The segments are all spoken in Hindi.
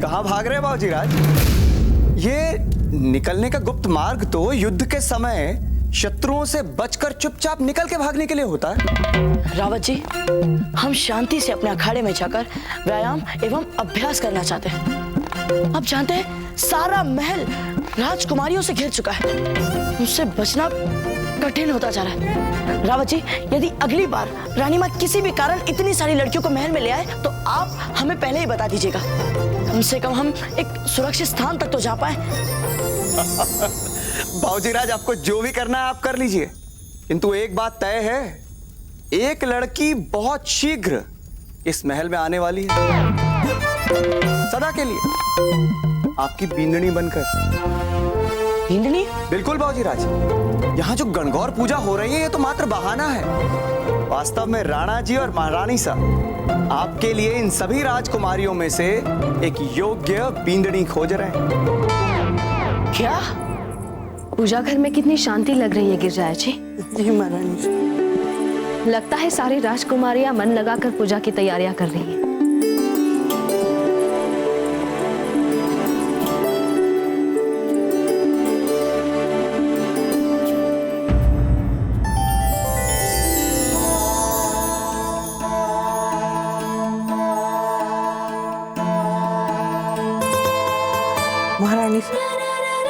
कहाँ भाग रहे बाबूजी राज? ये निकलने का गुप्त मार्ग तो युद्ध के समय शत्रुओं से बचकर चुपचाप निकल के भागने के लिए होता है। रावत जी, हम शांति से अपने अखाड़े में जाकर व्यायाम एवं अभ्यास करना चाहते हैं। अब जानते हैं सारा महल राजकुमारियों से घिर चुका है, उससे बचना कठिन होता जा रहा है। रावत जी, यदि अगली बार रानी माँ किसी भी कारण इतनी सारी लड़कियों को महल में ले आए तो आप हमें पहले ही बता दीजिएगा। कम से कम हम एक सुरक्षित स्थान तक तो जा पाए। बाबूजी राज, आपको जो भी करना है आप कर लीजिए, किंतु एक बात तय है, एक लड़की बहुत शीघ्र इस महल में आने वाली है, सदा के लिए आपकी बींदनी बनकर। बींदनी? बिल्कुल बाबूजी राज, यहाँ जो गणगौर पूजा हो रही है ये तो मात्र बहाना है। वास्तव में राणा जी और महारानी साहब आपके लिए इन सभी राजकुमारियों में से एक योग्य बींदनी खोज रहे हैं। क्या? पूजा घर में कितनी शांति लग रही है गिरजाया जी। जी महारानी। लगता है सारी राजकुमारियां मन लगाकर पूजा की तैयारियां कर रही हैं। महारानी से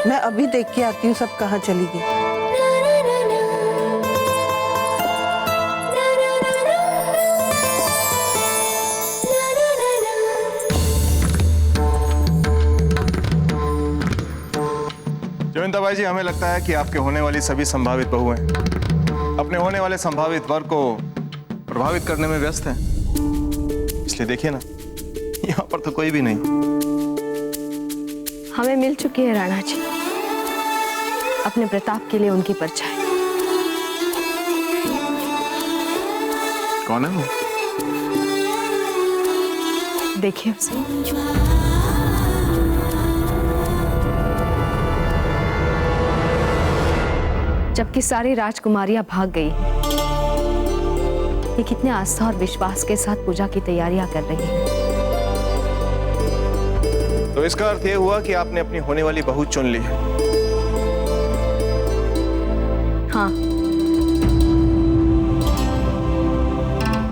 मैं अभी देख के आती हूँ सब कहाँ चली गई। जयवंताबाई जी, हमें लगता है कि आपके होने वाली सभी संभावित बहुएं अपने होने वाले संभावित वर को प्रभावित करने में व्यस्त हैं। इसलिए देखिए ना, यहाँ पर तो कोई भी नहीं। हमें मिल चुकी है राणा जी अपने प्रताप के लिए उनकी परछाई। कौन है वो? देखिए उसे। जबकि सारी राजकुमारियां भाग गई, ये कितने आस्था और विश्वास के साथ पूजा की तैयारियां कर रही है। तो इसका अर्थ यह हुआ कि आपने अपनी होने वाली बहू चुन ली है। हाँ,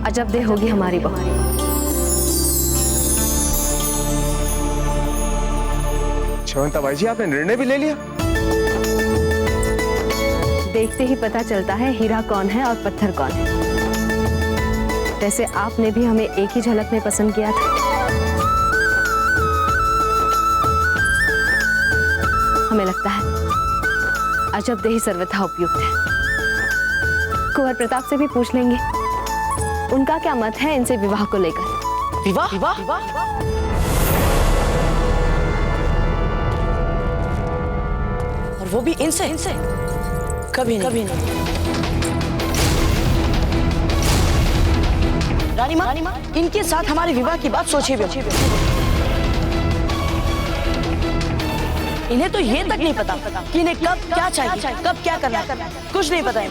अजबदेह होगी हमारी बहू। जयवंताबाई जी, आपने निर्णय भी ले लिया? देखते ही पता चलता है हीरा कौन है और पत्थर कौन है। वैसे आपने भी हमें एक ही झलक में पसंद किया था। हमें लगता है अजबदेही सर्वथा उपयुक्त है। कुंवर प्रताप से भी पूछ लेंगे, उनका क्या मत है इनसे विवाह को लेकर। विवाह? विवाह? और वो भी इनसे? कभी नहीं। रानी माँ, इनके साथ हमारे विवाह की बात सोचिए भी। इन्हें तो ये तक नहीं पता कि इन्हें कब क्या चाहिए, कब क्या करना है, कुछ नहीं पता है।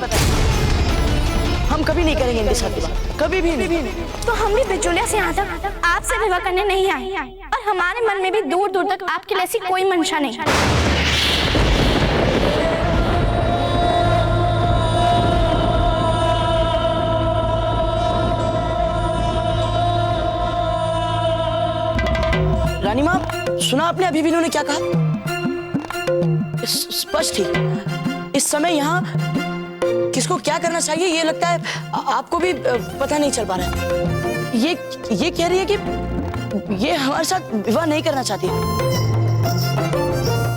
हम कभी नहीं करेंगे इनके साथ विवाह, कभी भी नहीं। तो हम भी बिचौलिया से यहाँ तक आपसे विवाह करने नहीं आए, और हमारे मन में भी दूर दूर तक आपके लिए ऐसी कोई मंशा नहीं। रानी माँ, सुना आपने अभी भी इन्होंने क्या कहा? स्पष्ट ही इस समय यहाँ किसको क्या करना चाहिए ये लगता है आपको भी पता नहीं चल पा रहा है। ये कह रही है कि ये हमारे साथ विवाह नहीं करना चाहती।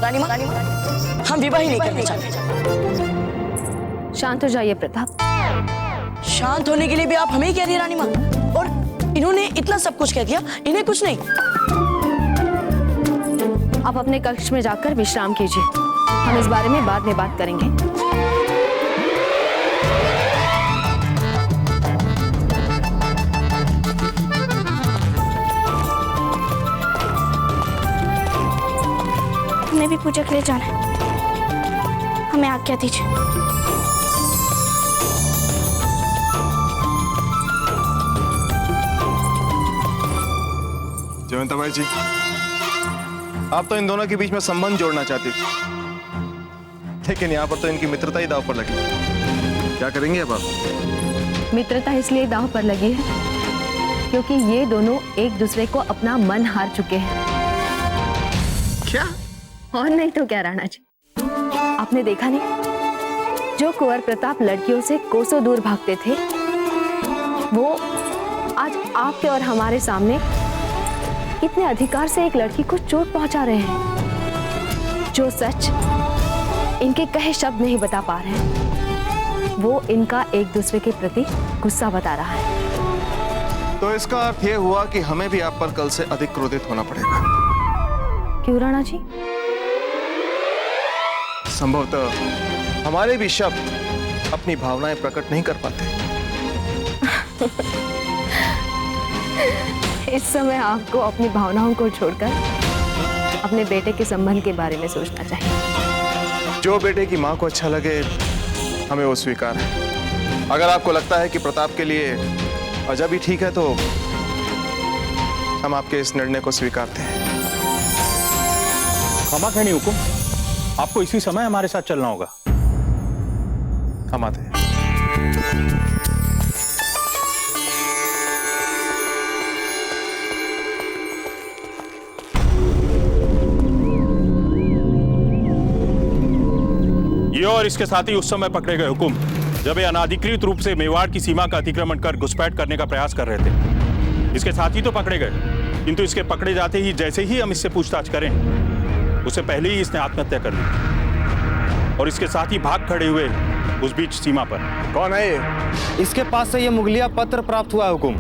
रानी माँ, हम विवाह ही नहीं करना चाहते। शांत हो जाइए प्रताप। शांत होने के लिए भी आप हमें ही कह रही है रानी माँ? और इन्होंने इतना सब कुछ कह दिया, इन्हें कुछ नहीं। आप अपने कक्ष में जाकर विश्राम कीजिए, हम इस बारे में बाद में बात करेंगे। हमें भी पूजा के लिए जाना है, हमें आज्ञा दीजिए। जयवंताबाई जी, आप तो इन दोनों के बीच में संबंध जोड़ना चाहती थी, लेकिन यहाँ पर तो इनकी मित्रता ही दांव पर लगी। क्या करेंगे अब आप? मित्रता इसलिए दांव पर लगी है क्योंकि ये दोनों एक दूसरे को अपना मन हार चुके हैं। क्या? और नहीं तो क्या राणा जी, आपने देखा नहीं, जो कुंवर प्रताप लड़कियों से कोसों दूर भागते थे, वो आज आपके और हमारे सामने कितने अधिकार से एक लड़की को चोट पहुंचा रहे हैं। जो सच इनके कहे शब्द नहीं बता पा रहे हैं, वो इनका एक दूसरे के प्रति गुस्सा बता रहा है। तो इसका अर्थ यह हुआ कि हमें भी आप पर कल से अधिक क्रोधित होना पड़ेगा। क्यों राणा जी? संभवतः हमारे भी शब्द अपनी भावनाएं प्रकट नहीं कर पाते। इस समय आपको अपनी भावनाओं को छोड़कर अपने बेटे के संबंध के बारे में सोचना चाहिए। जो बेटे की मां को अच्छा लगे हमें वो स्वीकार है। अगर आपको लगता है कि प्रताप के लिए अजब ही ठीक है तो हम आपके इस निर्णय को स्वीकारते हैं। क्षमा करनी हुकुम, आपको इसी समय हमारे साथ चलना होगा। हम आते हैं। ये और इसके साथी उस समय पकड़े गए हुकुम, जब ये अनाधिकृत रूप से मेवाड़ की सीमा का अतिक्रमण कर घुसपैठ करने का प्रयास कर रहे थे। इसके साथी तो पकड़े गए, किंतु इसके पकड़े जाते ही जैसे ही हम इससे पूछताछ करें, उससे पहले ही इसने आत्महत्या कर ली और इसके साथी भाग खड़े हुए उस बीच सीमा पर। कौन है ये? इसके पास से ये मुगलिया पत्र प्राप्त हुआ है हुकुम।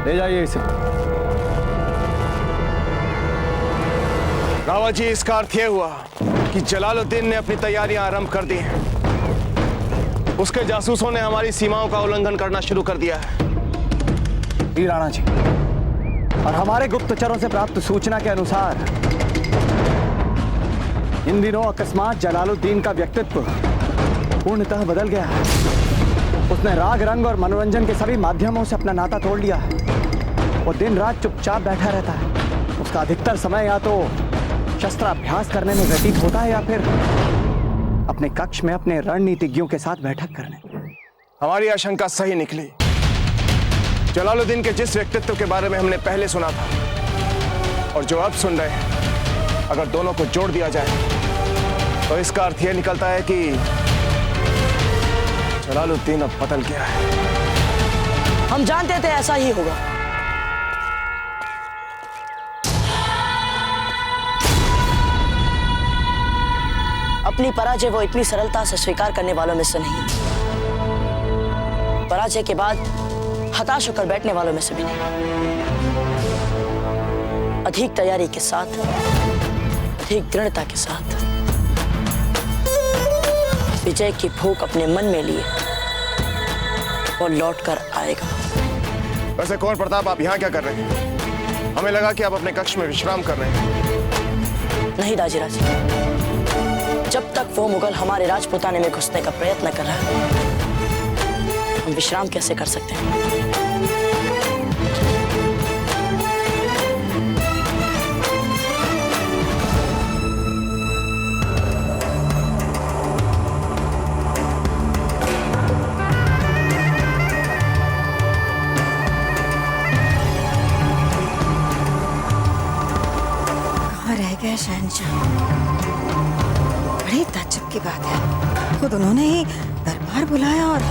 ले जाइए इसे। रावत जी, इसका अर्थ यह हुआ कि जलालुद्दीन ने अपनी तैयारियां आरंभ कर दी हैं। उसके जासूसों ने हमारी सीमाओं का उल्लंघन करना शुरू कर दिया है। जी राणा जी, और हमारे गुप्तचरों से प्राप्त सूचना के अनुसार इन दिनों अकस्मात जलालुद्दीन का व्यक्तित्व पूर्णतः बदल गया है। उसने राग रंग और मनोरंजन के सभी माध्यमों से अपना नाता तोड़ लिया है। वो दिन रात चुपचाप बैठा रहता है। उसका अधिकतर समय या तो शस्त्राभ्यास करने में व्यतीत होता है या फिर अपने कक्ष में अपने रणनीतिज्ञों के साथ बैठक करने। हमारी आशंका सही निकली। जलालुद्दीन के जिस व्यक्तित्व के बारे में हमने पहले सुना था और जो अब सुन रहे हैं, अगर दोनों को जोड़ दिया जाए तो इसका अर्थ यह निकलता है कि जलालुद्दीन अब बदल गया है। हम जानते थे ऐसा ही होगा। अपनी पराजय वो इतनी सरलता से स्वीकार करने वालों में से नहीं, पराजय के बाद हताश होकर बैठने वालों में से भी नहीं। अधिक तैयारी के साथ, अधिक दृढ़ता के साथ विजय की भूख अपने मन में लिए और लौट कर आएगा। वैसे कुंवर प्रताप, आप यहाँ क्या कर रहे हैं? हमें लगा कि आप अपने कक्ष में विश्राम कर रहे हैं। नहीं दाजीराज, जब तक वो मुगल हमारे राजपुताने में घुसने का प्रयत्न कर रहा है, हम विश्राम कैसे कर सकते हैं? कहाँ रह गए शहंशाह? बड़ी ताज्जुब की बात है, खुद उन्होंने ही दरबार बुलाया और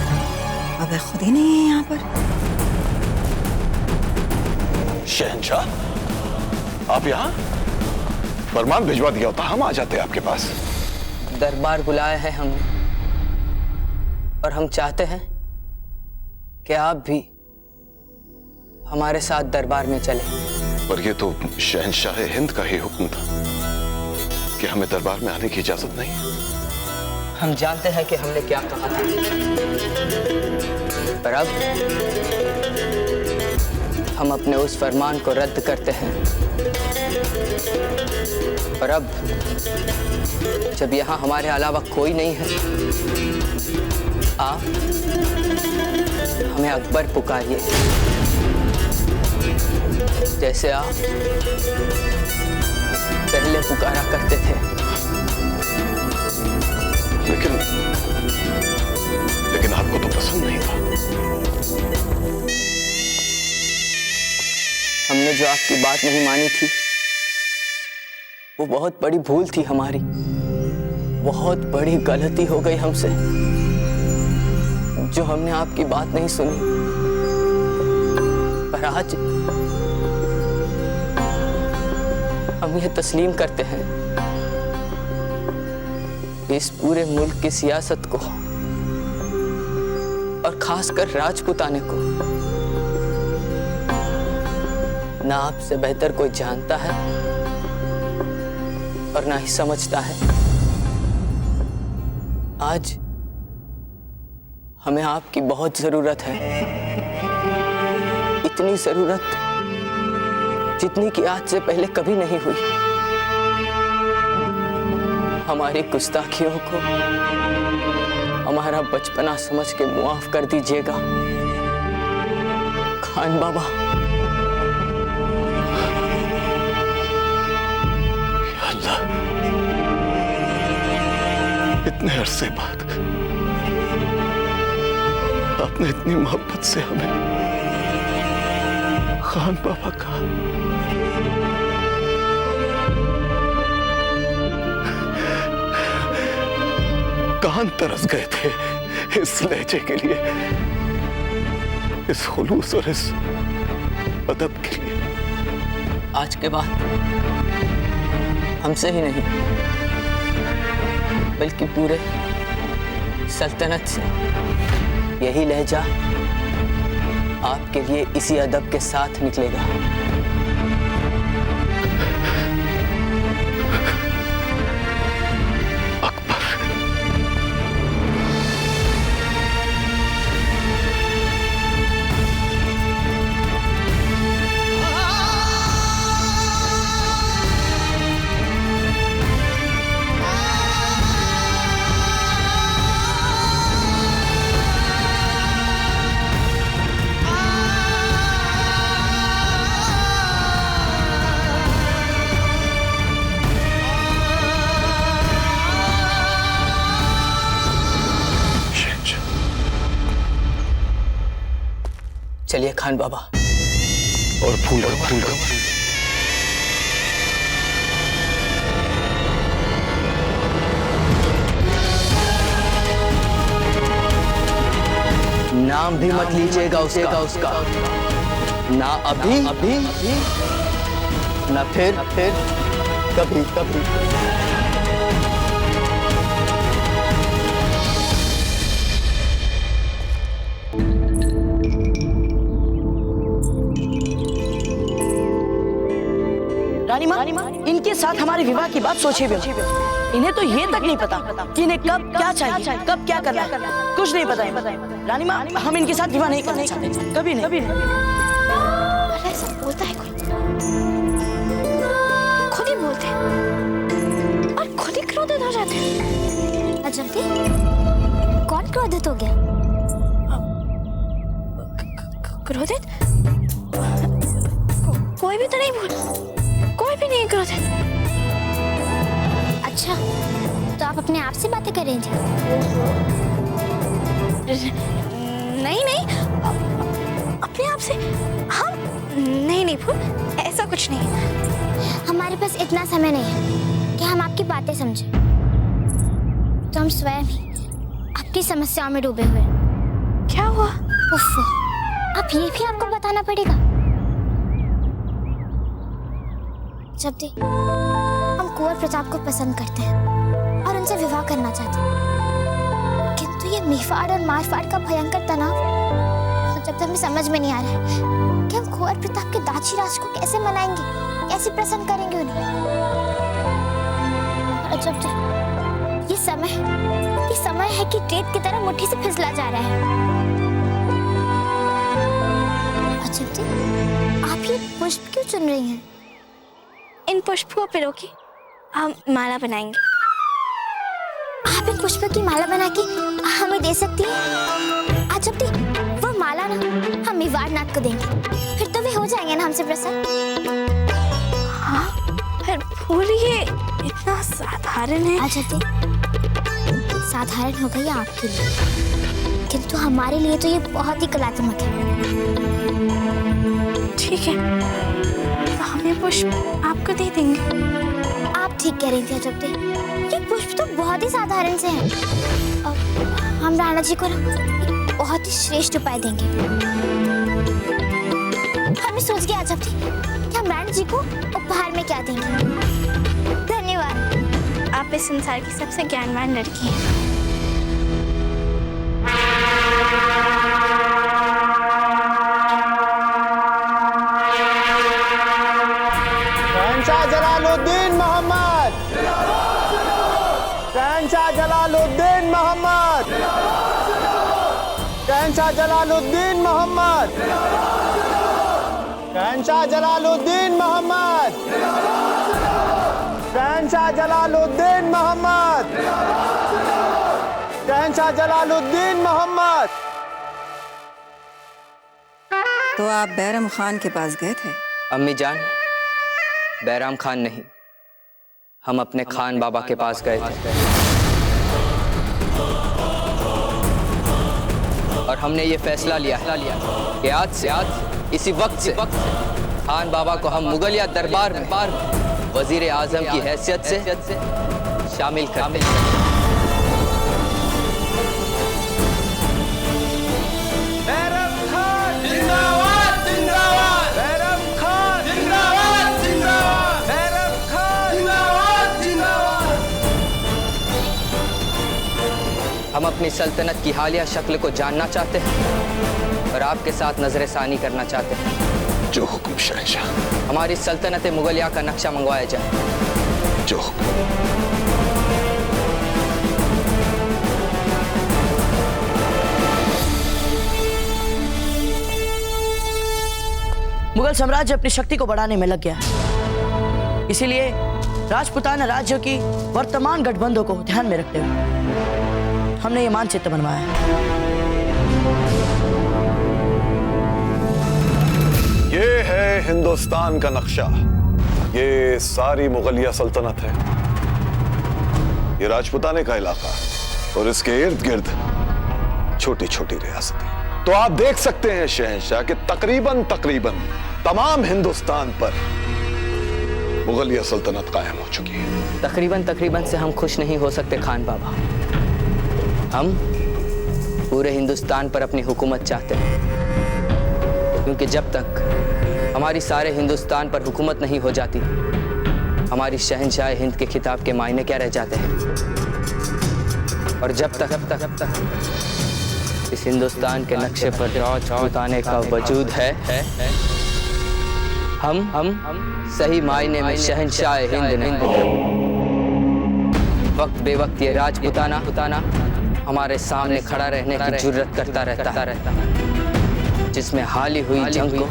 अब खुद ही नहीं है यहाँ पर। शहंशाह, आप यहाँ? फरमान भिजवा दिया होता हम आ जाते आपके पास। दरबार बुलाया है हम, और हम चाहते हैं कि आप भी हमारे साथ दरबार में चलें। पर ये तो शहंशाह हिंद का ही हुक्म था कि हमें दरबार में आने की इजाजत नहीं। हम जानते हैं कि हमने क्या कहा था, पर अब हम अपने उस फरमान को रद्द करते हैं। पर अब जब यहाँ हमारे अलावा कोई नहीं है, आप हमें अकबर पुकारिए। जैसे आप पहले पुकारा करते थे। लेकिन आपको तो पसंद नहीं था। हमने जो आपकी बात नहीं मानी थी वो बहुत बड़ी भूल थी हमारी, बहुत बड़ी गलती हो गई हमसे जो हमने आपकी बात नहीं सुनी। पर आज हम ये तस्लीम करते हैं कि इस पूरे मुल्क की सियासत को और खासकर राजपूताने को ना आपसे बेहतर कोई जानता है और ना ही समझता है। आज हमें आपकी बहुत जरूरत है, इतनी जरूरत जितनी कि आज से पहले कभी नहीं हुई। हमारी गुस्ताखियों को हमारा बचपना समझ के मुआफ कर दीजिएगा खान बाबा। अल्लाह, इतने अरसे बाद आपने इतनी मोहब्बत से हमें खान बाबा कहा। कान तरस गए थे इस लहजे के लिए, इस खुलूस और इस अदब के लिए। आज के बाद हमसे ही नहीं बल्कि पूरे सल्तनत से यही लहजा आपके लिए इसी अदब के साथ निकलेगा। चलिए खान बाबा। और फूल फूल नाम भी मत लीजिएगा उसका ना अभी ना फिर कभी। रानी माँ, इनके साथ हमारे विवाह की बात सोचे भी इन्हें तो ये तक नहीं पता कि इन्हें कब क्या चाहिए, कब क्या करना है, कुछ नहीं पता है। रानी माँ, हम इनके साथ विवाह नहीं करना चाहते, कभी नहीं। ऐसा बोलता है कोई, खुद ही बोलते हैं और खुद ही क्रोधित हो जाते हैं। अजब, कौन क्रोधित हो गया? क्रोधित? कोई भी तो नहीं बोला, कोई भी नहीं क्रोधित। अच्छा, तो आप अपने आप से बातें कर रहे थे? नहीं, अपने आप से हम नहीं फूल, ऐसा कुछ नहीं। हमारे पास इतना समय नहीं है कि हम आपकी बातें समझें, तो हम स्वयं ही अपनी समस्याओं में डूबे हुए। क्या हुआ? उफ़, अब ये भी आपको बताना पड़ेगा। जब देख हम कुंवर प्रताप को पसंद करते हैं और उनसे विवाह करना चाहते हैं, किंतु ये मेवाड़ और मारवाड़ का भयंकर तनाव जब तक हमें समझ में नहीं आ रहा है कि हम कुंवर प्रताप के दाची राज को कैसे मनाएंगे, कैसे प्रसन्न करेंगे उन्हें। और जब तक ये समय है कि रेत की तरह मुट्ठी से फिसला जा रहा है। अजब जी, आप ये पुष्प क्यों चुन रही हैं? इन पुष्पों पे रोके हम माला बनाएंगे। आप इन पुष्पों की माला बना के हमें दे सकती हैं? अजब दी, वो माला ना हम मेवाड़ नाथ को देंगे, फिर तो वे हो जाएंगे ना हमसे प्रसन्न? हाँ, पर फूल ये इतना साधारण है। अच्छा साधारण हो गई आपके लिए, किंतु हमारे लिए तो ये बहुत ही कलात्मक है। ठीक है, तो हम ये पुष्प आपको दे देंगे। आप ठीक कह रही थी अजब, ये पुष्प तो बहुत ही साधारण से हैं। हम राणा जी को बहुत ही श्रेष्ठ उपाय देंगे। हमने सोच के अजब थी कि हम राणा जी को उपहार में क्या देंगे। धन्यवाद, आप इस संसार की सबसे ज्ञानवान लड़की हैं। शहंशाह जलालुद्दीन मोहम्मद, शहंशाह जलालुद्दीन मोहम्मद, शहंशाह जलालुद्दीन मोहम्मद, शहंशाह जलालुद्दीन मोहम्मद, शहंशाह जलालुद्दीन मोहम्मद, शहंशाह जलालुद्दीन मोहम्मद। तो आप बैरम खान के पास गए थे? अम्मी जान, बैराम खान नहीं, हम अपने खान बाबा के पास गए थे और हमने ये फैसला लिया कि आज से इसी वक्त से खान बाबा को हम मुगलिया दरबार में वजीर आजम की हैसियत से शामिल कर हम अपनी सल्तनत की हालिया शक्ल को जानना चाहते हैं और आपके साथ नजरसानी करना चाहते हैं। जो हुक्म शहंशाह। हमारी सल्तनत मुगलिया का नक्शा मंगवाया जाए। जो हुक्म। मुगल साम्राज्य अपनी शक्ति को बढ़ाने में लग गया है, इसीलिए राजपूताना राज्यों की वर्तमान गठबंधों को ध्यान में रखते हुए हमने ये मानचित्र बनवाया है। ये है हिंदुस्तान का नक्शा। ये सारी मुगलिया सल्तनत है। ये राजपूताने का इलाका और इसके इर्द गिर्द छोटी छोटी रियासतें। तो आप देख सकते हैं शहंशाह कि तकरीबन तमाम हिंदुस्तान पर मुगलिया सल्तनत कायम हो चुकी है। तकरीबन से हम खुश नहीं हो सकते खान बाबा। हम पूरे हिंदुस्तान पर अपनी हुकूमत चाहते हैं, क्योंकि जब तक हमारी सारे हिंदुस्तान पर हुकूमत नहीं हो जाती, हमारी शहंशाह हिंद के खिताब के मायने क्या रह जाते हैं। और जब तक इस हिंदुस्तान के नक्शे पर राजपूताने का वजूद है, हम सही मायने में शहंशाह हिंद नहीं। वक्त बेवक्त ये राजपूताना हमारे सामने खड़ा रहने की जुर्रत करता रहता, जिसमें हाल ही हुई जंग को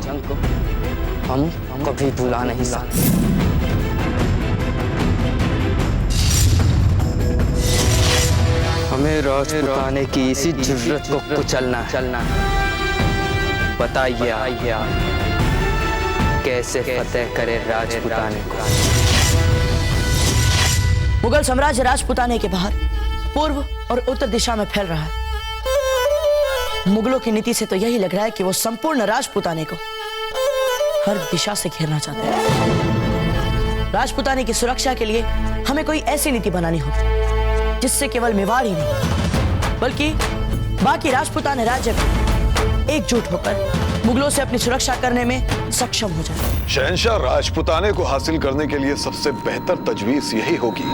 हम कभी भुला नहीं सकते। हमें राजपूताने की इसी जुर्रत को कुचलना है। बताइए कैसे फतेह करे राजपूताने को। मुगल साम्राज्य राजपूताने के बाहर पूर्व और उत्तर दिशा में फैल रहा है। मुगलों की नीति से तो यही लग रहा है कि वो संपूर्ण राजपूताने को हर दिशा से घेरना चाहते हैं। राजपूताने की सुरक्षा के लिए हमें कोई ऐसी नीति बनानी होगी जिससे केवल मेवाड़ ही नहीं बल्कि बाकी राजपूताने राज्य भी एकजुट होकर मुगलों से अपनी सुरक्षा करने में सक्षम हो जाए। शहंशाह, राजपूताने को हासिल करने के लिए सबसे बेहतर तजवीज यही होगी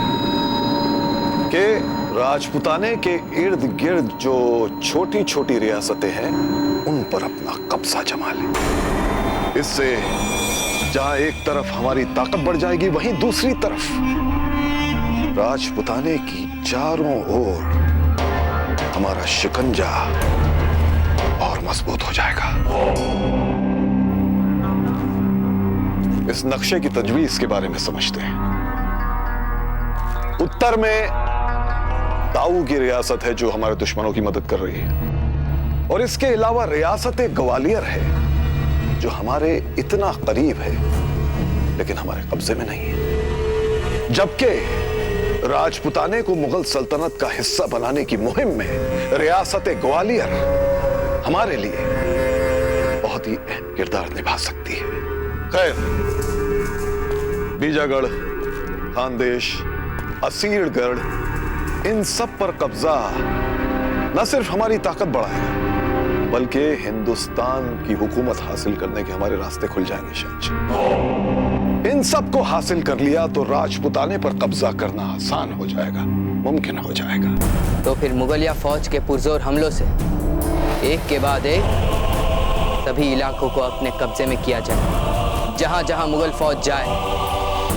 कि राजपूताने के इर्द गिर्द जो छोटी छोटी रियासतें हैं उन पर अपना कब्जा जमा ले। इससे जहां एक तरफ हमारी ताकत बढ़ जाएगी, वहीं दूसरी तरफ राजपूताने की चारों ओर हमारा शिकंजा और मजबूत हो जाएगा। इस नक्शे की तजवीज के बारे में समझते हैं। उत्तर में ताऊ की रियासत है जो हमारे दुश्मनों की मदद कर रही है, और इसके अलावा रियासत ग्वालियर है जो हमारे इतना करीब है लेकिन हमारे कब्जे में नहीं है। जबकि राजपुताने को मुगल सल्तनत का हिस्सा बनाने की मुहिम में रियासत ग्वालियर हमारे लिए बहुत ही अहम किरदार निभा सकती है। खैर, बीजागढ़, खानदेश, असीरगढ़, इन सब पर कब्जा न सिर्फ हमारी ताकत बढ़ाएगा बल्कि हिंदुस्तान की हुकूमत हासिल करने के हमारे रास्ते खुल जाएंगे। शहंशाह, इन सब को हासिल कर लिया तो राजपुताने पर कब्जा करना आसान हो जाएगा, मुमकिन हो जाएगा। तो फिर मुगलिया फौज के पुरजोर हमलों से एक के बाद एक सभी इलाकों को अपने कब्जे में किया जाए। जहां जहां मुगल फौज जाए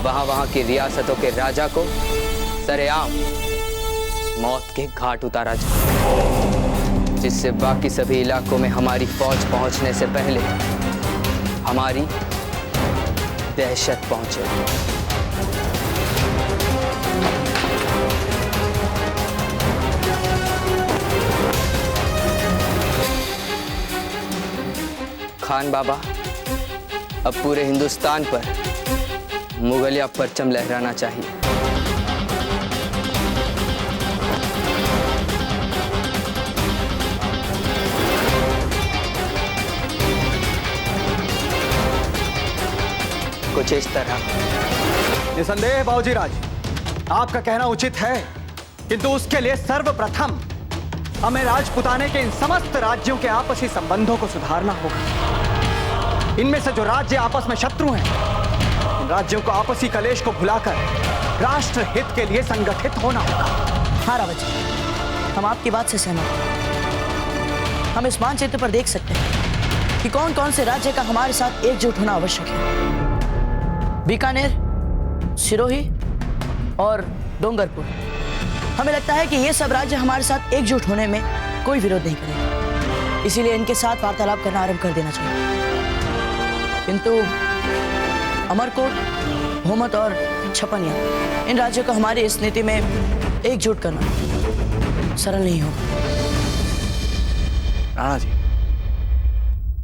वहां वहां की रियासतों के राजा को सरेआम मौत के घाट उतारा जाए, जिससे बाकी सभी इलाकों में हमारी फौज पहुंचने से पहले हमारी दहशत पहुंचे। खान बाबा, अब पूरे हिंदुस्तान पर मुगलिया परचम लहराना चाहिए। कुछ इस तरह। निसंदेह बाबूजी राज, आपका कहना उचित है, किंतु उसके लिए सर्वप्रथम हमें राजपुताने के इन समस्त राज्यों के आपसी संबंधों को सुधारना होगा। इनमें से जो राज्य आपस में शत्रु हैं, इन राज्यों को आपसी कलेश को भुलाकर राष्ट्र हित के लिए संगठित होना होगा। हाँ रावत जी, हम आपकी बात से सहमत हैं। हम इस मानचित्र पर देख सकते हैं कि कौन कौन से राज्य का हमारे साथ एकजुट होना आवश्यक है। बीकानेर, सिरोही और डोंगरपुर। हमें लगता है कि ये सब राज्य हमारे साथ एकजुट होने में कोई विरोध नहीं करेंगे, इसीलिए इनके साथ वार्तालाप करना आरंभ कर देना चाहिए। किंतु अमरकोट, भूमत और छपनिया, इन राज्यों को हमारी इस नीति में एकजुट करना सरल नहीं होगा। राणा जी,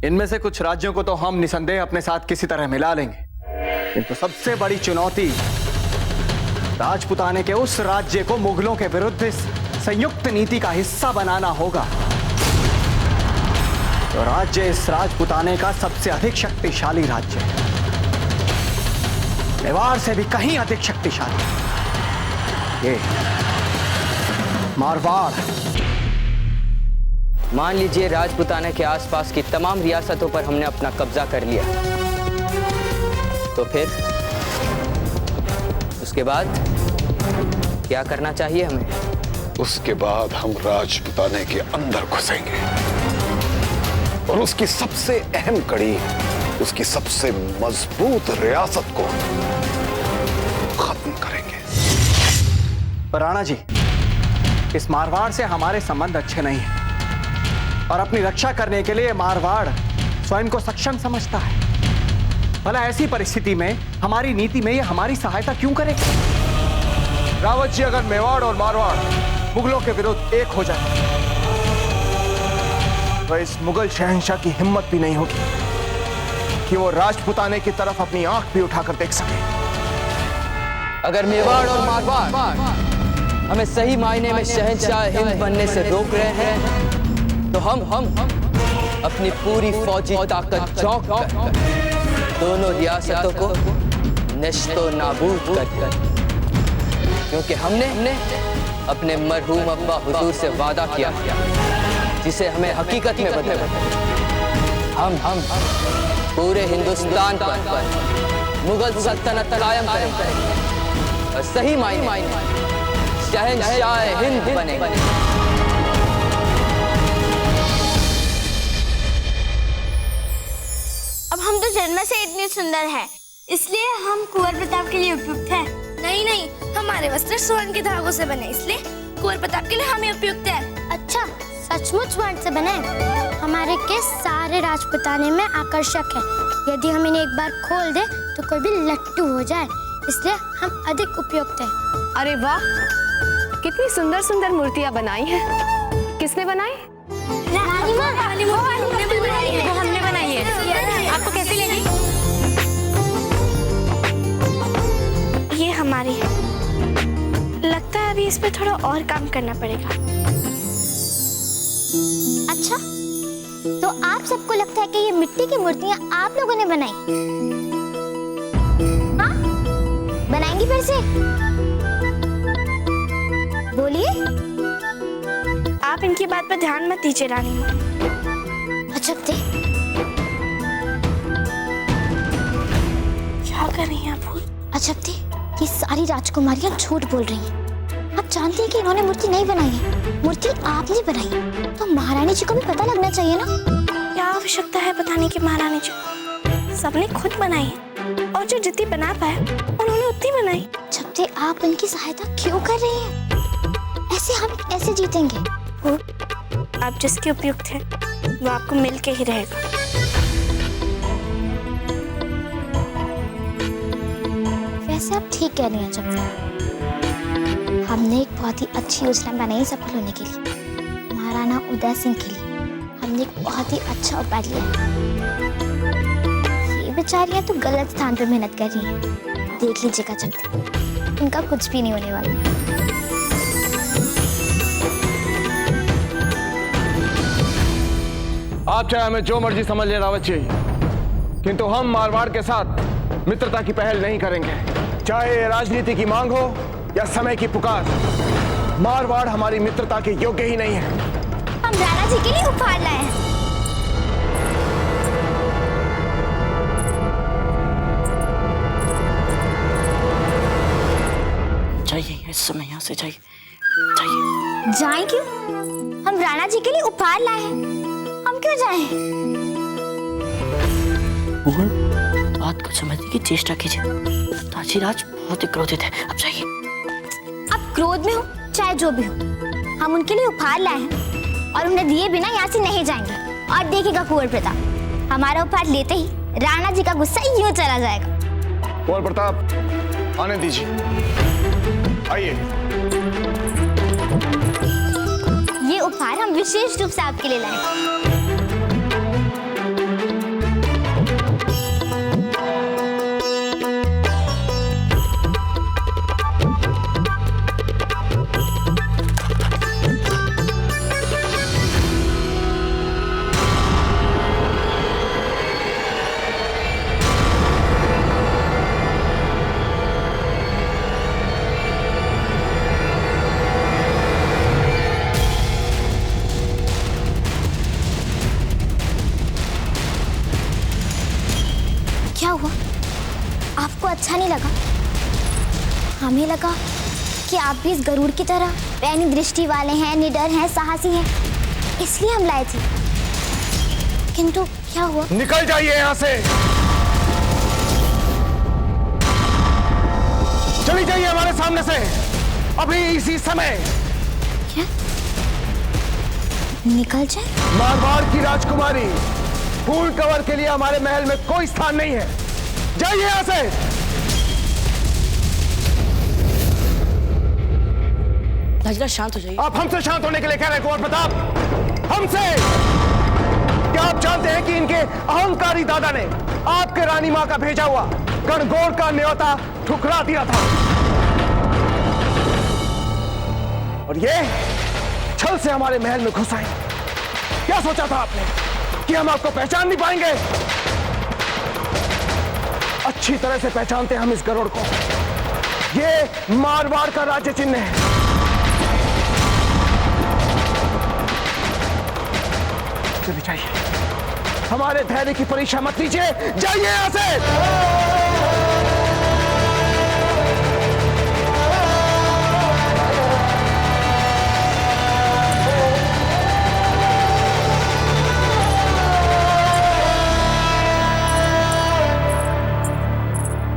इनमें से कुछ राज्यों को तो हम निसंदेह अपने साथ किसी तरह मिला लेंगे, किंतु सबसे बड़ी चुनौती राजपुताने के उस राज्य को मुगलों के विरुद्ध इस संयुक्त नीति का हिस्सा बनाना होगा। तो राज्य इस राजपुताने का सबसे अधिक शक्तिशाली राज्य है, मेवाड़ से भी कहीं अधिक शक्तिशाली। ये मारवाड़। मान लीजिए राजपुताने के आसपास की तमाम रियासतों पर हमने अपना कब्जा कर लिया, तो फिर उसके बाद क्या करना चाहिए हमें? उसके बाद हम राजपुताने के अंदर घुसेंगे और उसकी सबसे अहम कड़ी, उसकी सबसे मजबूत रियासत को खत्म करेंगे। पर राणा जी, इस मारवाड़ से हमारे संबंध अच्छे नहीं हैं और अपनी रक्षा करने के लिए मारवाड़ स्वयं को सक्षम समझता है। भला ऐसी परिस्थिति में हमारी नीति में ये हमारी सहायता क्यों करे? रावत जी, अगर मेवाड़ और मारवाड़ मुगलों के विरुद्ध एक हो जाए तो इस मुगल शहंशाह की हिम्मत भी नहीं होगी कि वो राजपुताने की तरफ अपनी आंख भी उठाकर देख सके। अगर मेवाड़ और मारवाड़ हमें सही मायने में शहंशाह हिंद बनने से रोक रहे हैं, तो हम अपनी पूरी फौजी ताकत झोंक कर दोनों रियासतों को नश्तो नाबूद कर, क्योंकि हमने अपने मरहूम अब्बा हुजूर से वादा किया, जिसे हमें हकीकत में बदला। हम पूरे हिंदुस्तान पर मुगल सल्तनत कायम करेंगे और सही मायने शहंशाह हिंद बनेंगे। अब हम तो जन्म से इतने सुंदर हैं, इसलिए हम कुंवर प्रताप के लिए उपयुक्त हैं। नहीं नहीं, हमारे वस्त्र स्वर्ण के धागों से बने, इसलिए कुंवर प्रताप के लिए हम उपयुक्त हैं। अच्छा, सचमुच स्वर्ण से बने? हमारे केस सारे राजपुताने में आकर्षक है। यदि हम इन्हें एक बार खोल दे तो कोई भी लट्टू हो जाए, इसलिए हम अधिक उपयुक्त हैं। अरे वाह, कितनी सुंदर सुंदर मूर्तियां बनाई हैं। किसने बनाई? रानी माँ, हमने बनाई है। आपको अभी इस पे थोड़ा और काम करना पड़ेगा। अच्छा, तो आप सबको लगता है कि ये मिट्टी की मूर्तियां आप लोगों ने बनाई? हाँ? बनाएंगी फिर से? बोलिए। आप इनकी बात पर ध्यान मत दीजिए रानी। अच्छा दे। क्या कर रही हैं आप? अच्छा दे, ये सारी राजकुमारियां झूठ बोल रही हैं। आप जानते हैं कि इन्होंने मूर्ति नहीं बनाई है, मूर्ति आपने बनाई। तो महारानी जी को भी पता लगना चाहिए ना। क्या आवश्यकता है बताने की महारानी जी? सबने खुद बनाई है और जो जितनी बना पाए उन्होंने उतनी बनाई। जब से आप उनकी सहायता क्यों कर रही हैं? ऐसे हम कैसे जीतेंगे? वो आप जिसके उपयुक्त हैं वो आपको मिल के ही रहेगा। वैसे आप ठीक कह रही हैं। जब हमने एक बहुत ही अच्छी योजना बनाई सफल होने के लिए, महाराणा उदय सिंह के लिए हमने एक बहुत ही अच्छा उपाय लिया है। ये बेचारियां तो गलत स्थान पर मेहनत कर रही हैं। देख लीजिएगा चलते, इनका कुछ भी नहीं होने वाला। आप चाहे हमें जो मर्जी समझ ले रावत जी, किंतु हम मारवाड़ के साथ मित्रता की पहल नहीं करेंगे। चाहे राजनीति की मांग हो या समय की पुकार, मारवाड़ हमारी मित्रता के योग्य ही नहीं है। हम राणा जी के लिए उपहार लाए हैं। जाइए इस समय यहाँ से, जाइए जाइए। जाएं क्यों? हम राणा जी के लिए उपहार लाए हैं, हम क्यों जाएं? बात को समझने की चेष्टा कीजिए। ताजीराज बहुत ही क्रोधित है, अब जाइए। अब क्रोध में हो चाहे जो भी हो, हम उनके लिए उपहार लाए हैं और उन्हें दिए बिना यहाँ से नहीं जाएंगे। और देखिएगा कुंवर प्रताप, हमारा उपहार लेते ही राणा जी का गुस्सा यूं चला जाएगा। कुंवर प्रताप आने दीजिए, आइए। ये उपहार हम विशेष रूप से आपके लिए लाए हैं। क्या हुआ? आपको अच्छा नहीं लगा? हमें लगा कि आप भी इस गरुड़ की तरह पैनी दृष्टि वाले हैं, निडर हैं, साहसी हैं, इसलिए हम लाए थे। किंतु क्या हुआ? निकल जाइए यहाँ से, चली जाइए हमारे सामने से अभी इसी समय। क्या? निकल जाए? मारवाड़ की राजकुमारी फूल कवर के लिए हमारे महल में कोई स्थान नहीं है, जाइए यहां से। ताजीराज शांत हो जाइए। आप हमसे शांत होने के लिए कह रहे हैं कुंवर प्रताप? हमसे? क्या आप जानते हैं कि इनके अहंकारी दादा ने आपके रानी मां का भेजा हुआ गणगौर का न्योता ठुकरा दिया था, और ये छल से हमारे महल में घुस आए। क्या सोचा था आपने कि हम आपको पहचान नहीं पाएंगे? अच्छी तरह से पहचानते हैं हम इस गरुड़ को। ये मारवाड़ का राज्य चिन्ह है। चलिए जाइए, हमारे धैर्य की परीक्षा मत लीजिए, जाइए यहां से।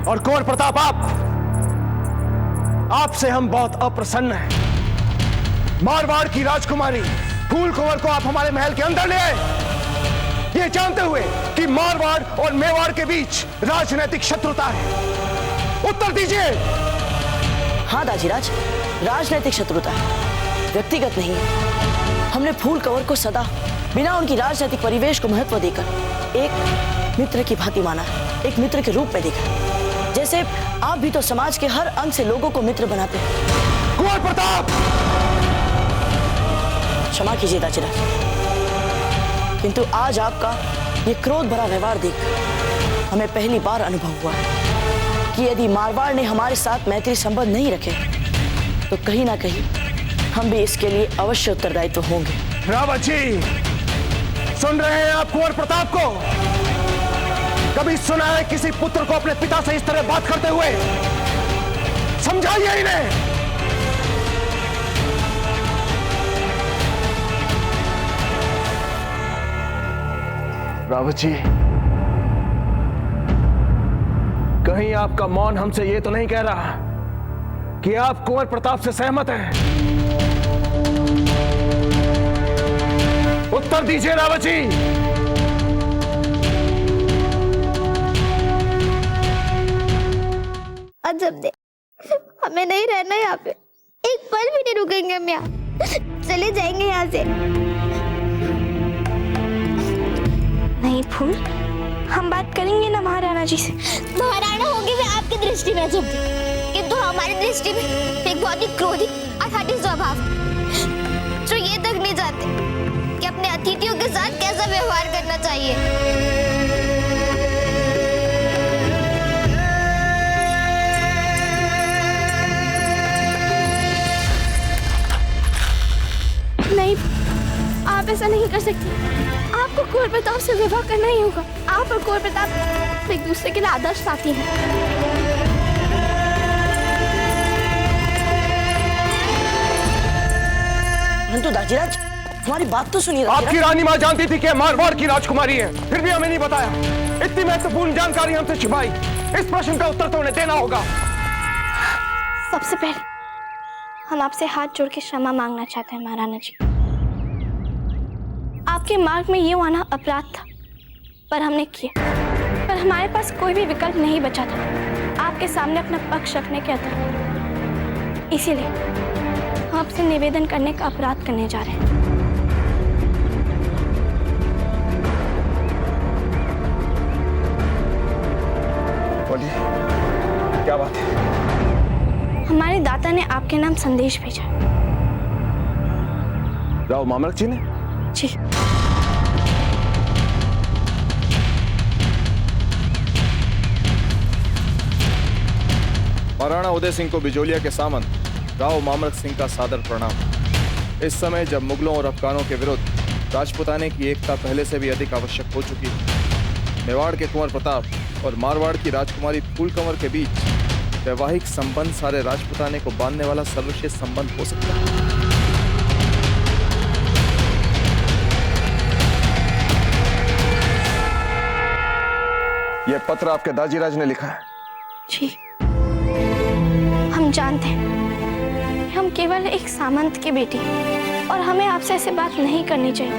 और कुंवर प्रताप, आपसे हम बहुत अप्रसन्न हैं। मारवाड़ की राजकुमारी फूल कुंवर को आप हमारे महल के अंदर ले आए, ये जानते हुए कि मारवाड़ और मेवाड़ के बीच राजनीतिक शत्रुता है। उत्तर दीजिए। हाँ ताजीराज, राजनीतिक शत्रुता है, व्यक्तिगत नहीं है। हमने फूल कंवर को सदा बिना उनकी राजनीतिक परिवेश को महत्व देकर एक मित्र की भांति माना है, एक मित्र के रूप में देखा। जैसे आप भी तो समाज के हर अंग से लोगों को मित्र बनाते हैं, कुंवर प्रताप! क्षमा कीजिए दाजीराज, किंतु आज आपका ये क्रोध भरा व्यवहार देख हमें पहली बार अनुभव हुआ कि यदि मारवाड़ ने हमारे साथ मैत्री संबंध नहीं रखे तो कहीं ना कहीं हम भी इसके लिए अवश्य उत्तरदायित्व होंगे। रावत जी, सुन रहे हैं आप कुंवर प्रताप को? कभी सुना है किसी पुत्र को अपने पिता से इस तरह बात करते हुए? समझाइए इन्हें। रावत जी, कहीं आपका मौन हमसे ये तो नहीं कह रहा कि आप कुंवर प्रताप से सहमत हैं? उत्तर दीजिए रावत जी। अजब दे, हमें नहीं रहना यहाँ पे, एक पल भी नहीं रुकेंगे हम यहाँ, चले जाएंगे यहाँ से। नहीं फूल, हम बात करेंगे ना महाराणा जी से। महाराणा होंगे वे आपकी दृष्टि में अजब दे, किंतु हमारी दृष्टि में एक बहुत ही क्रोधी और हठी स्वभाव, जो ये तक नहीं जानते कि अपने अतिथियों के साथ कैसा व्यवहार करना चाहिए। नहीं, आप ऐसा नहीं कर सकती। आपको कुंवर प्रताप से विवाह करना ही होगा। आप और कुंवर प्रताप एक दूसरे के लिए आदर्श साथी हैं। परंतु दाजीराज, हमारी बात तो सुनिए। आपकी रानी माँ जानती थी कि मारवाड़ की राजकुमारी है, फिर भी हमें नहीं बताया। इतनी महत्वपूर्ण जानकारी हमसे छिपाई। इस प्रश्न का उत्तर तो उन्हें देना होगा। सबसे पहले हम आपसे हाथ जोड़ के क्षमा मांगना चाहते हैं महाराणा जी। आपके मार्ग में ये आना अपराध था, पर हमने किया। पर हमारे पास कोई भी विकल्प नहीं बचा था आपके सामने अपना पक्ष रखने के अतिरिक्त। इसीलिए हम आपसे निवेदन करने का अपराध करने जा रहे हैं। बोलिए, क्या बात है? हमारे दाता ने आपके नाम संदेश भेजा। राव मामलक जी ने? जी। महाराणा उदय सिंह को बिजोलिया के सामंत राव मामलक सिंह का सादर प्रणाम। इस समय जब मुगलों और अफगानों के विरुद्ध राजपुताने की एकता पहले से भी अधिक आवश्यक हो चुकी है, मेवाड़ के कुंवर प्रताप और मारवाड़ की राजकुमारी फूल कंवर के बीच वैवाहिक संबंध सारे राजपुताने को बांधने वाला सर्वश्रेष्ठ संबंध हो सकता है। यह पत्र आपके दाजीराज ने लिखा है? जी, हम जानते हैं हम केवल एक सामंत की बेटी हैं और हमें आपसे ऐसे बात नहीं करनी चाहिए।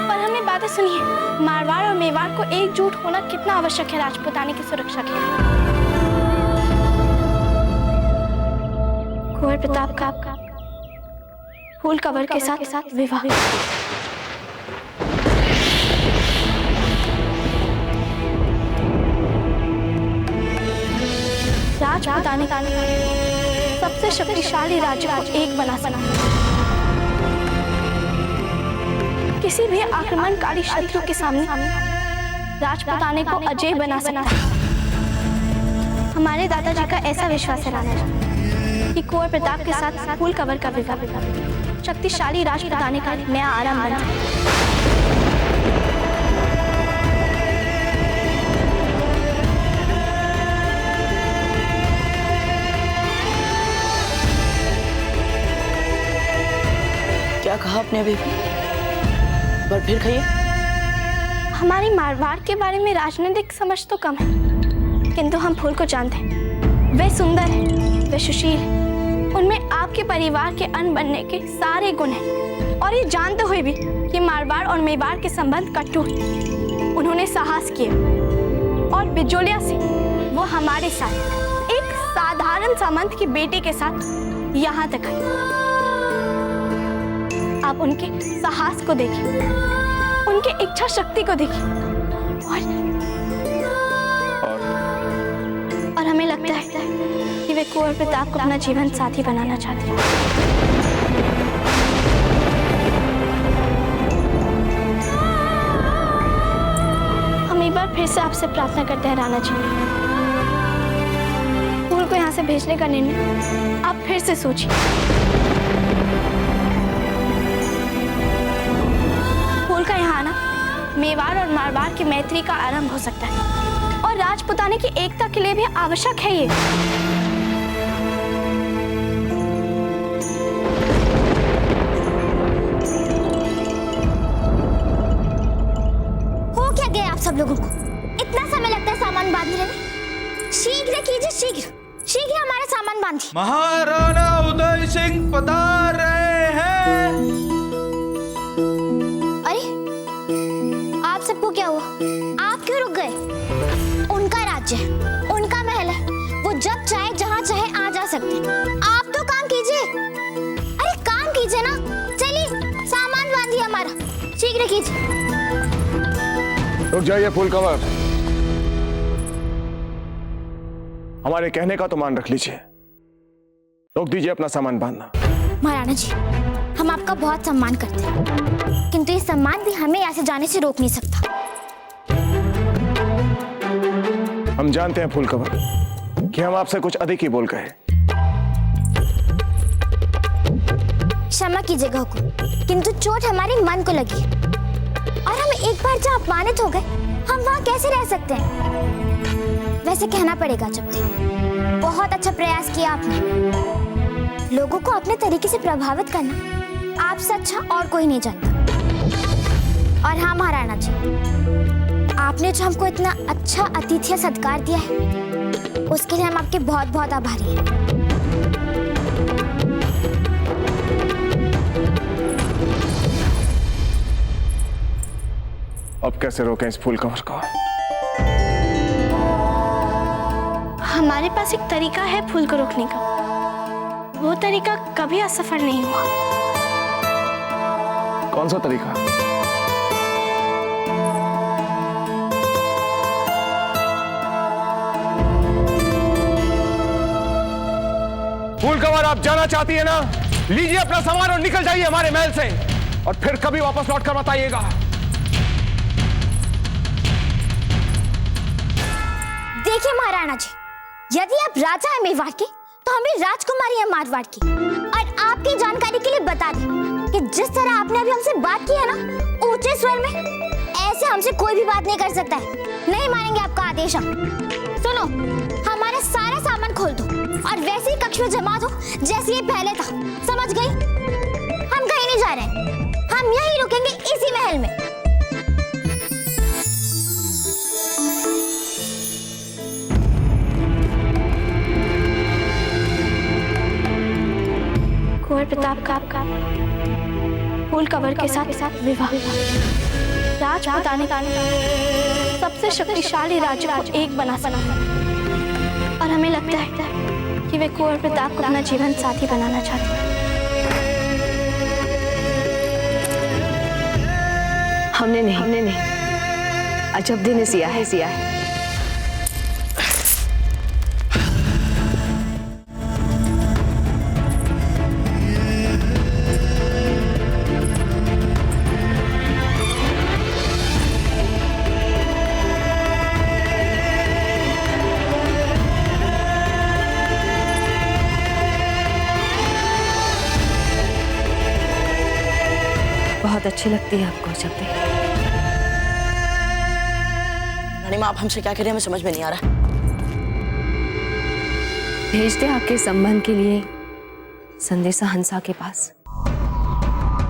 पर हमें बातें सुनिए, मारवाड़ और मेवाड़ को एकजुट होना कितना आवश्यक है राजपुताने की सुरक्षा के लिए। कुंवर प्रताप का फूल कंवर के साथ विवाह। राजपुताने का सबसे शक्तिशाली राज्य को एक बना सका, किसी भी आक्रमणकारी शत्रु के सामने राजपुताने को अजय बना सकता है। हमारे दादाजी का ऐसा विश्वास है राणा जी कि कुंवर प्रताप के साथ फूल कंवर का विवाह शक्तिशाली राजपुताने का नया आरंभ बना। क्या कहा आपने अभी? पर फिर कहिए। हमारी मारवाड़ के बारे में राजनीतिक समझ तो कम है, किंतु हम फूल को जानते हैं। वे सुंदर है, वे सुशील है, उनमें आपके परिवार के अन्न बनने के सारे गुण हैं। और ये जानते हुए भी कि मारवाड़ और मेवाड़ के संबंध कटु हैं, उन्होंने साहस किया और बिजोलिया से वो हमारे साथ एक साधारण सामंत की बेटी के साथ यहाँ तक आई। आप उनके साहस को देखिए, उनके इच्छा शक्ति को देखिए और हमें लगता है कि वे कुंवर प्रताप को अपना जीवन साथी बनाना चाहती है। हम एक बार फिर से आपसे प्रार्थना करते हैं राणा जी, फूल को यहाँ से भेजने का निर्णय आप फिर से सोचिए। फूल का यहाँ आना मेवाड़ और मारवाड़ की मैत्री का आरंभ हो सकता है और राजपुताने की एकता के लिए भी आवश्यक है ये। हो क्या गया आप सब लोगों को? इतना समय लगता है सामान बांधने में? शीघ्र कीजिए, शीघ्र शीघ्र हमारा सामान बांधिए। महाराणा उदय सिंह पधार रहे हैं। अरे आप सबको क्या हुआ? आप क्यों रुक गए? उनका राज्य है, उनका महल है, वो जब चाहे जहाँ चाहे आ जा सकते हैं। आप तो काम कीजिए। अरे काम कीजिए ना। चलिए सामान बांधिए हमारा, शीघ्र कीजिए। रुक जाइए फूल कंवर, हमारे कहने का तो मान रख लीजिए। रोक दीजिए अपना सामान बांधना। महाराणा जी, हम आपका बहुत सम्मान करते हैं, किंतु ये सम्मान भी हमें यहाँ से जाने से रोक नहीं सकता। हम जानते हैं फूल कंवर कि हम आपसे कुछ अधिक ही बोल गए। क्षमा कीजिएगा हुकुम, किंतु चोट हमारे मन को लगी और हम एक बार जहाँ अपमानित हो गए, हम वहाँ कैसे रह सकते हैं? वैसे कहना पड़ेगा जब भी, बहुत अच्छा प्रयास किया आपने। लोगों को अपने तरीके से प्रभावित करना आपसे अच्छा और कोई नहीं जानता। और हाँ महाराणा जी, आपने जो हमको इतना अच्छा अतिथि सत्कार दिया है, उसके लिए हम आपके बहुत बहुत आभारी हैं। अब कैसे रोकें इस फूल कंवर को? हमारे पास एक तरीका है फूल को रोकने का। वो तरीका कभी असफल नहीं हुआ। कौन सा तरीका? फूल कंवर, आप जाना चाहती है ना? लीजिए अपना सामान और निकल जाइए हमारे महल से, और फिर कभी वापस लौट कर बताइएगा। देखिए महाराणा जी, यदि आप राजा हैं मेवाड़ के, तो हमें राजकुमारी है मारवाड़ की। और आपकी जानकारी के लिए बता दें कि जिस तरह आपने अभी हमसे बात की है ना, ऊंचे स्वर में, ऐसे हमसे कोई भी बात नहीं कर सकता है। नहीं मानेंगे आपका आदेश हम। सुनो, हमारा सारा सामान खोल दो और वैसे ही कक्ष में जमा दो जैसे ये पहले था। समझ गई? हम कहीं नहीं जा रहे हैं, हम यहीं रुकेंगे इसी महल में। कुंवर प्रताप का फूल कंवर के साथ विवाह राजपुताने का सबसे शक्तिशाली राज्य को एक बना सका। और हमें लगता है कि वे कुंवर प्रताप को अपना जीवन साथी बनाना चाहते हैं। हमने नहीं। अजब दिन सिया है। बहुत अच्छी लगती है आपको जब भी। रानी माँ, आप हमसे क्या कह रहे हैं? हमें समझ में नहीं आ रहा। भेजते आपके संबंध के लिए संदेशा हंसा के पास।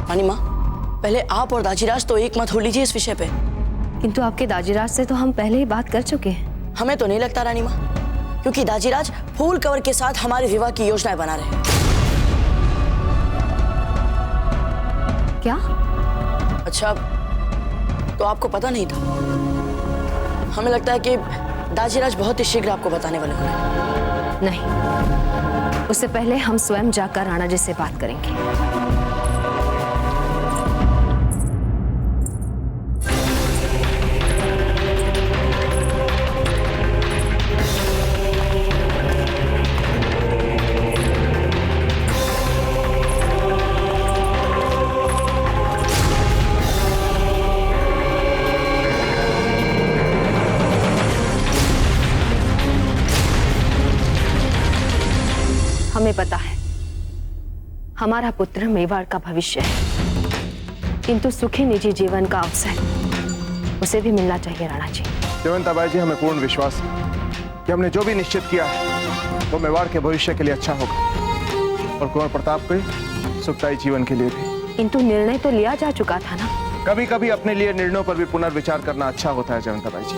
रानी माँ, पहले आप और दाजीराज तो एक मत हो लीजिए इस विषय पे। किंतु आपके दाजीराज से तो हम पहले ही बात कर चुके हैं। हमें तो नहीं लगता रानी माँ, क्योंकि दाजीराज फूल कंवर के साथ हमारे विवाह की योजनाएं बना रहे हैं। क्या? अच्छा, तो आपको पता नहीं था? हमें लगता है कि दाजीराज बहुत ही शीघ्र आपको बताने वाले हैं। नहीं, उससे पहले हम स्वयं जाकर राणा जी से बात करेंगे। पता है हमारा पुत्र मेवाड़ का भविष्य है, किंतु सुखी निजी जीवन का अवसर उसे भी मिलना चाहिए राणा जी। जयवंताबाई जी, हमें पूर्ण विश्वास है कि हमने जो भी निश्चित किया है वो मेवाड़ के भविष्य के लिए अच्छा होगा और कुंवर प्रताप के सुखदायी जीवन के लिए भी। किंतु निर्णय तो लिया जा चुका था ना। कभी कभी अपने लिए निर्णयों पर भी पुनर्विचार करना अच्छा होता है जयवंताबाई जी।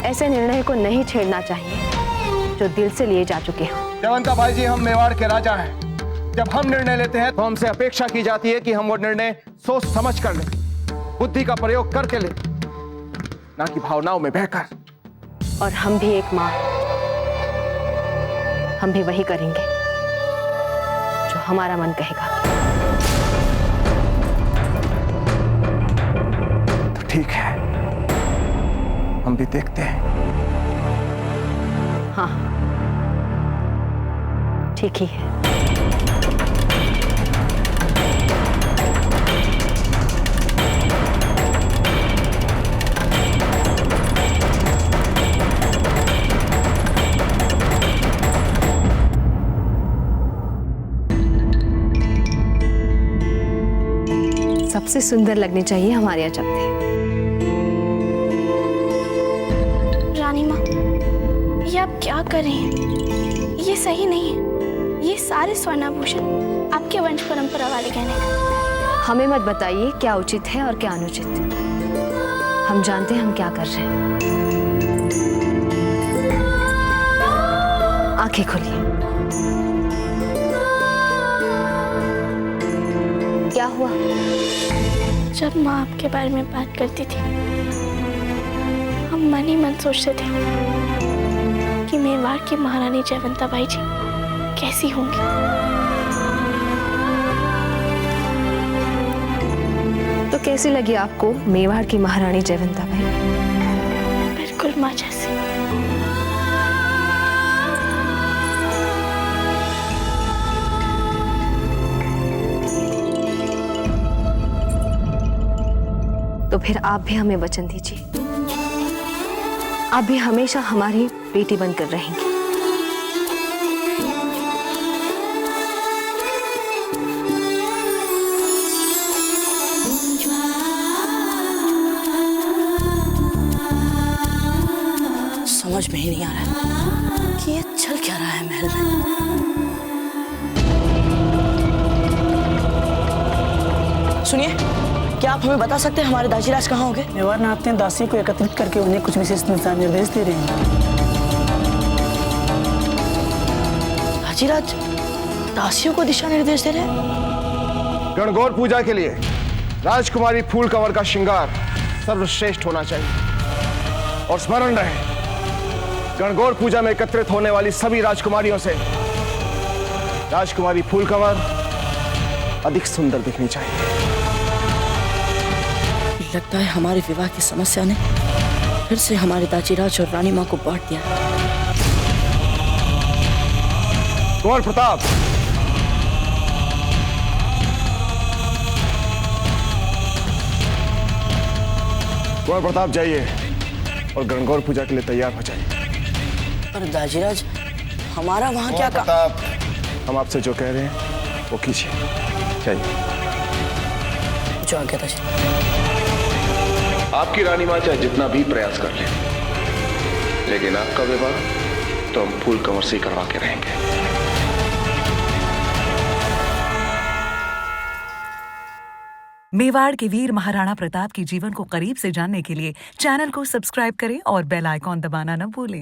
ऐसे निर्णय को नहीं छेड़ना चाहिए जो दिल से लिए जा चुके हों। जयवंताबाई जी, हम मेवाड़ के राजा हैं। जब हम निर्णय लेते हैं तो हमसे अपेक्षा की जाती है कि हम वो निर्णय सोच समझ कर लें, बुद्धि का प्रयोग करके लें, ना कि भावनाओं में बहकर। और हम भी एक मां, हम भी वही करेंगे जो हमारा मन कहेगा। तो ठीक है, हम भी देखते हैं। हाँ, ठीक ही है। सबसे सुंदर लगने चाहिए हमारे अजंते। रानी माँ, ये आप क्या कर रही हैं? ये सही नहीं है। ये सारे स्वर्णाभूषण आपके वंश परंपरा वाले गहने हैं। हमें मत बताइए क्या उचित है और क्या अनुचित। हम जानते हैं हम क्या कर रहे हैं। आंखें खोलिए। क्या हुआ? जब माँ आपके बारे में बात करती थी, हम मन ही मन सोचते थे कि मेवाड़ की महारानी जयवंताबाई जी कैसी होंगी। तो कैसी लगी आपको मेवाड़ की महारानी जयवंताबाई? बिल्कुल माँ जैसी। तो फिर आप भी हमें वचन दीजिए, आप भी हमेशा हमारी बेटी बनकर रहेंगी। समझ में ही नहीं आ रहा कि ये चल क्या रहा है महल में। सुनिए, क्या आप हमें बता सकते हैं हमारे दाजीराज कहाँ होंगे? मेवाड़ ने अपने दासियों को एकत्रित करके उन्हें कुछ विशेष दिशा निर्देश दे रहे हैं। दाजीराज दासियों को दिशा निर्देश दे रहे हैं? गणगौर पूजा के लिए राजकुमारी फूल कंवर का श्रृंगार सर्वश्रेष्ठ होना चाहिए। और स्मरण रहे, गणगौर पूजा में एकत्रित होने वाली सभी राजकुमारियों से राजकुमारी फूल कंवर अधिक सुंदर दिखनी चाहिए। लगता है हमारे विवाह की समस्या ने फिर से हमारे दाजीराज और रानी माँ को बांट दिया। कुंवर प्रताप, कुंवर प्रताप जाइए और गणगौर पूजा के लिए तैयार हो जाइए। पर दाजीराज, हमारा वहाँ क्या काम? प्रताप, हम आपसे जो कह रहे हैं वो कीजिए। जाइए। जो आज्ञा दाजीराज। आपकी रानी माँ चाहे जितना भी प्रयास कर ले, लेकिन आपका विवाह तो हम फूल कंवर से ही करवा के रहेंगे। मेवाड़ के वीर महाराणा प्रताप के जीवन को करीब से जानने के लिए चैनल को सब्सक्राइब करें और बेल आइकॉन दबाना न भूलें।